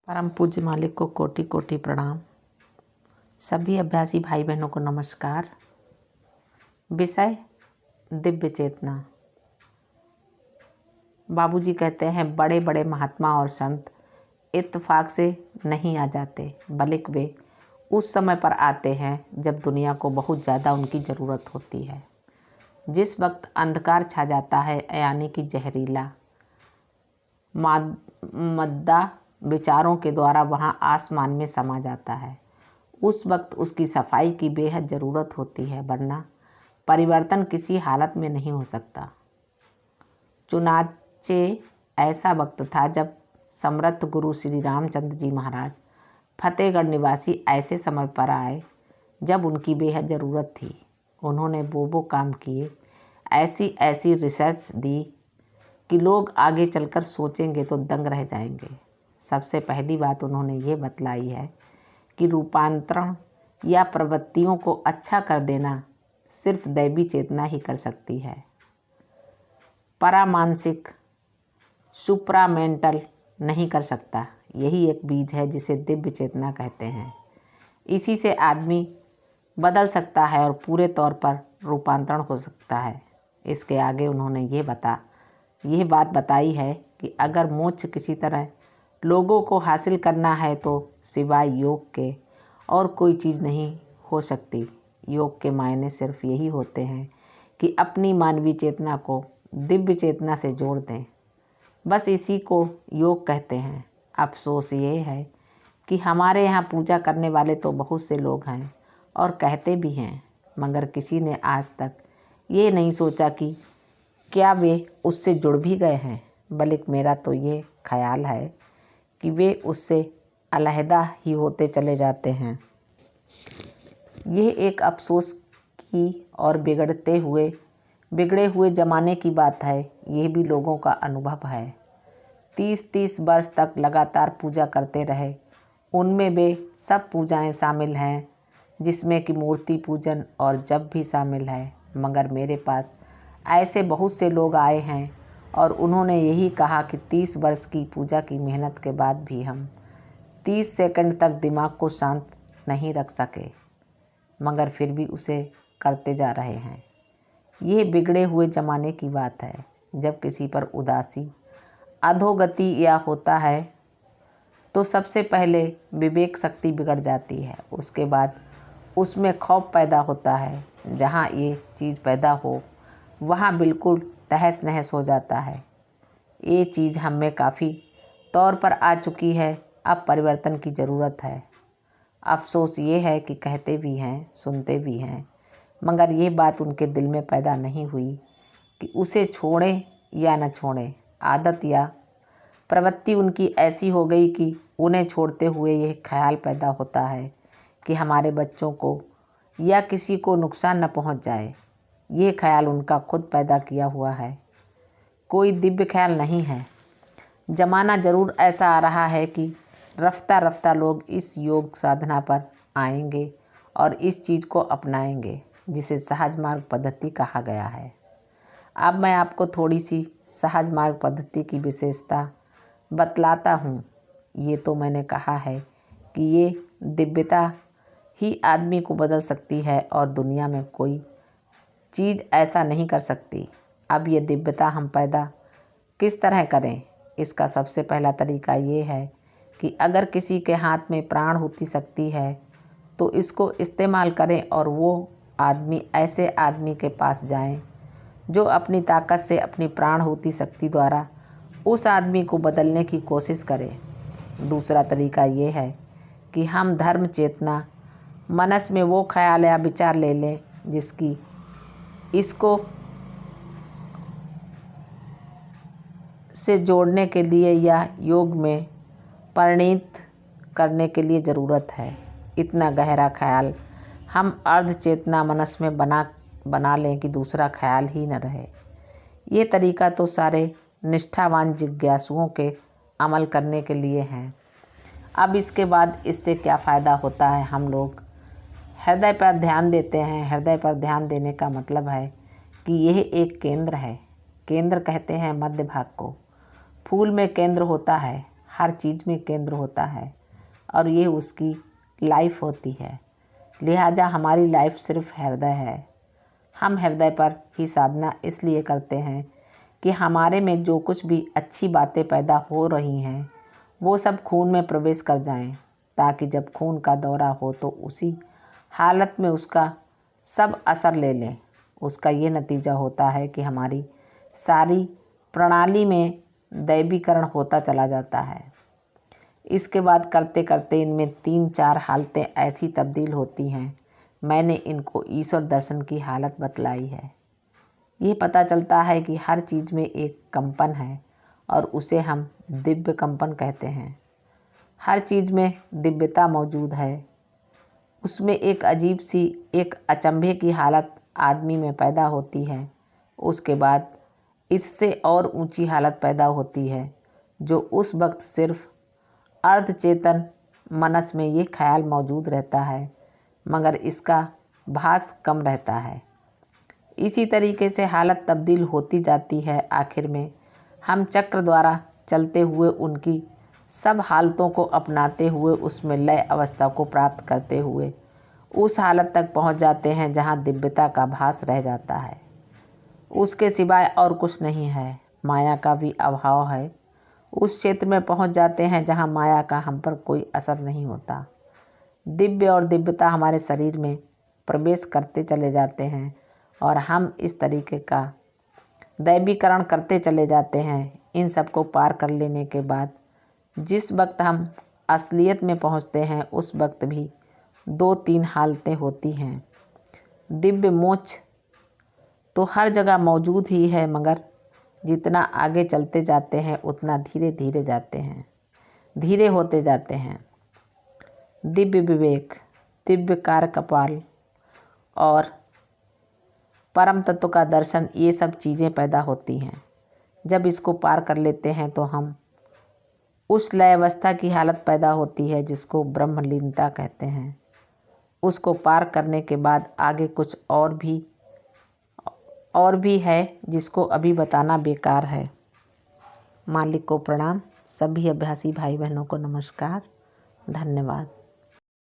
परम पूज्य मालिक को कोटि कोटि प्रणाम। सभी अभ्यासी भाई बहनों को नमस्कार। विषय दिव्य चेतना। बाबूजी कहते हैं बड़े बड़े महात्मा और संत इत्तेफाक से नहीं आ जाते, बल्कि वे उस समय पर आते हैं जब दुनिया को बहुत ज़्यादा उनकी ज़रूरत होती है। जिस वक्त अंधकार छा जाता है, यानी कि जहरीला मद्दा विचारों के द्वारा वहाँ आसमान में समा जाता है, उस वक्त उसकी सफाई की बेहद ज़रूरत होती है, वरना परिवर्तन किसी हालत में नहीं हो सकता। चुनाचे ऐसा वक्त था जब समर्थ गुरु श्री रामचंद्र जी महाराज फतेहगढ़ निवासी ऐसे समय पर आए जब उनकी बेहद ज़रूरत थी। उन्होंने वो काम किए, ऐसी रिसर्च दी कि लोग आगे चलकर सोचेंगे तो दंग रह जाएंगे। सबसे पहली बात उन्होंने ये बतलाई है कि रूपांतरण या प्रवृत्तियों को अच्छा कर देना सिर्फ दैवी चेतना ही कर सकती है। परामानसिक सुप्रामेंटल नहीं कर सकता। यही एक बीज है जिसे दिव्य चेतना कहते हैं। इसी से आदमी बदल सकता है और पूरे तौर पर रूपांतरण हो सकता है। इसके आगे उन्होंने यह बात बताई है कि अगर मोक्ष किसी तरह लोगों को हासिल करना है तो सिवाय योग के और कोई चीज़ नहीं हो सकती। योग के मायने सिर्फ यही होते हैं कि अपनी मानवीय चेतना को दिव्य चेतना से जोड़ दें। बस इसी को योग कहते हैं। अफसोस ये है कि हमारे यहाँ पूजा करने वाले तो बहुत से लोग हैं और कहते भी हैं, मगर किसी ने आज तक ये नहीं सोचा कि क्या वे उससे जुड़ भी गए हैं। बल्कि मेरा तो ये ख्याल है कि वे उससे अलहदा ही होते चले जाते हैं। यह एक अफसोस की और बिगड़े हुए ज़माने की बात है। यह भी लोगों का अनुभव है। 30-30 वर्ष तक लगातार पूजा करते रहे। उनमें वे सब पूजाएं शामिल हैं जिसमें कि मूर्ति पूजन और जप भी शामिल है। मगर मेरे पास ऐसे बहुत से लोग आए हैं और उन्होंने यही कहा कि 30 वर्ष की पूजा की मेहनत के बाद भी हम 30 सेकंड तक दिमाग को शांत नहीं रख सके, मगर फिर भी उसे करते जा रहे हैं। ये बिगड़े हुए ज़माने की बात है। जब किसी पर उदासी अधोगति या होता है तो सबसे पहले विवेक शक्ति बिगड़ जाती है। उसके बाद उसमें खौफ पैदा होता है। जहाँ ये चीज़ पैदा हो वहाँ बिल्कुल तहस नहस हो जाता है। ये चीज़ हम में काफ़ी तौर पर आ चुकी है। अब परिवर्तन की ज़रूरत है। अफसोस ये है कि कहते भी हैं, सुनते भी हैं, मगर ये बात उनके दिल में पैदा नहीं हुई कि उसे छोड़ें या न छोड़ें। आदत या प्रवृत्ति उनकी ऐसी हो गई कि उन्हें छोड़ते हुए यह ख्याल पैदा होता है कि हमारे बच्चों को या किसी को नुकसान न पहुंच जाए। ये ख्याल उनका खुद पैदा किया हुआ है, कोई दिव्य ख्याल नहीं है। ज़माना ज़रूर ऐसा आ रहा है कि रफ्ता रफ्ता लोग इस योग साधना पर आएंगे और इस चीज़ को अपनाएंगे जिसे सहज मार्ग पद्धति कहा गया है। अब मैं आपको थोड़ी सी सहज मार्ग पद्धति की विशेषता बतलाता हूँ। ये तो मैंने कहा है कि ये दिव्यता ही आदमी को बदल सकती है और दुनिया में कोई चीज़ ऐसा नहीं कर सकती। अब ये दिव्यता हम पैदा किस तरह करें? इसका सबसे पहला तरीका ये है कि अगर किसी के हाथ में प्राणहुति शक्ति है तो इसको इस्तेमाल करें और वो आदमी ऐसे आदमी के पास जाएं जो अपनी ताकत से अपनी प्राणहुति शक्ति द्वारा उस आदमी को बदलने की कोशिश करें। दूसरा तरीका ये है कि हम धर्म चेतना मनस में वो ख्याल या विचार ले लें जिसकी इसको से जोड़ने के लिए या योग में परिणित करने के लिए ज़रूरत है। इतना गहरा ख्याल हम अर्ध चेतना मनस में बना लें कि दूसरा ख्याल ही न रहे। ये तरीका तो सारे निष्ठावान जिज्ञासुओं के अमल करने के लिए हैं। अब इसके बाद इससे क्या फ़ायदा होता है? हम लोग हृदय पर ध्यान देते हैं। हृदय पर ध्यान देने का मतलब है कि यह एक केंद्र है। केंद्र कहते हैं मध्य भाग को। फूल में केंद्र होता है, हर चीज़ में केंद्र होता है और ये उसकी लाइफ होती है। लिहाजा हमारी लाइफ सिर्फ हृदय है। हम हृदय पर ही साधना इसलिए करते हैं कि हमारे में जो कुछ भी अच्छी बातें पैदा हो रही हैं वो सब खून में प्रवेश कर जाएं, ताकि जब खून का दौरा हो तो उसी हालत में उसका सब असर ले लें। उसका ये नतीजा होता है कि हमारी सारी प्रणाली में दैवीकरण होता चला जाता है। इसके बाद करते करते इनमें 3-4 हालतें ऐसी तब्दील होती हैं, मैंने इनको ईश्वर दर्शन की हालत बतलाई है। ये पता चलता है कि हर चीज़ में एक कंपन है और उसे हम दिव्य कंपन कहते हैं। हर चीज़ में दिव्यता मौजूद है। उसमें एक अजीब सी एक अचंभे की हालत आदमी में पैदा होती है। उसके बाद इससे और ऊंची हालत पैदा होती है, जो उस वक्त सिर्फ अर्धचेतन मनस में ये ख्याल मौजूद रहता है, मगर इसका भास कम रहता है। इसी तरीके से हालत तब्दील होती जाती है। आखिर में हम चक्र द्वारा चलते हुए उनकी सब हालतों को अपनाते हुए उसमें लय अवस्था को प्राप्त करते हुए उस हालत तक पहुंच जाते हैं जहां दिव्यता का भास रह जाता है। उसके सिवाय और कुछ नहीं है। माया का भी अभाव है। उस क्षेत्र में पहुंच जाते हैं जहां माया का हम पर कोई असर नहीं होता। दिव्य और दिव्यता हमारे शरीर में प्रवेश करते चले जाते हैं और हम इस तरीके का दैवीकरण करते चले जाते हैं। इन सब को पार कर लेने के बाद जिस वक्त हम असलियत में पहुंचते हैं उस वक्त भी 2-3 हालतें होती हैं। दिव्य मोक्ष तो हर जगह मौजूद ही है, मगर जितना आगे चलते जाते हैं उतना धीरे धीरे जाते हैं, धीरे होते जाते हैं। दिव्य विवेक, दिव्य कार कपाल और परम तत्व का दर्शन, ये सब चीज़ें पैदा होती हैं। जब इसको पार कर लेते हैं तो हम उस लय अवस्था की हालत पैदा होती है जिसको ब्रह्मलीनता कहते हैं। उसको पार करने के बाद आगे कुछ और भी है जिसको अभी बताना बेकार है। मालिक को प्रणाम। सभी अभ्यासी भाई बहनों को नमस्कार। धन्यवाद।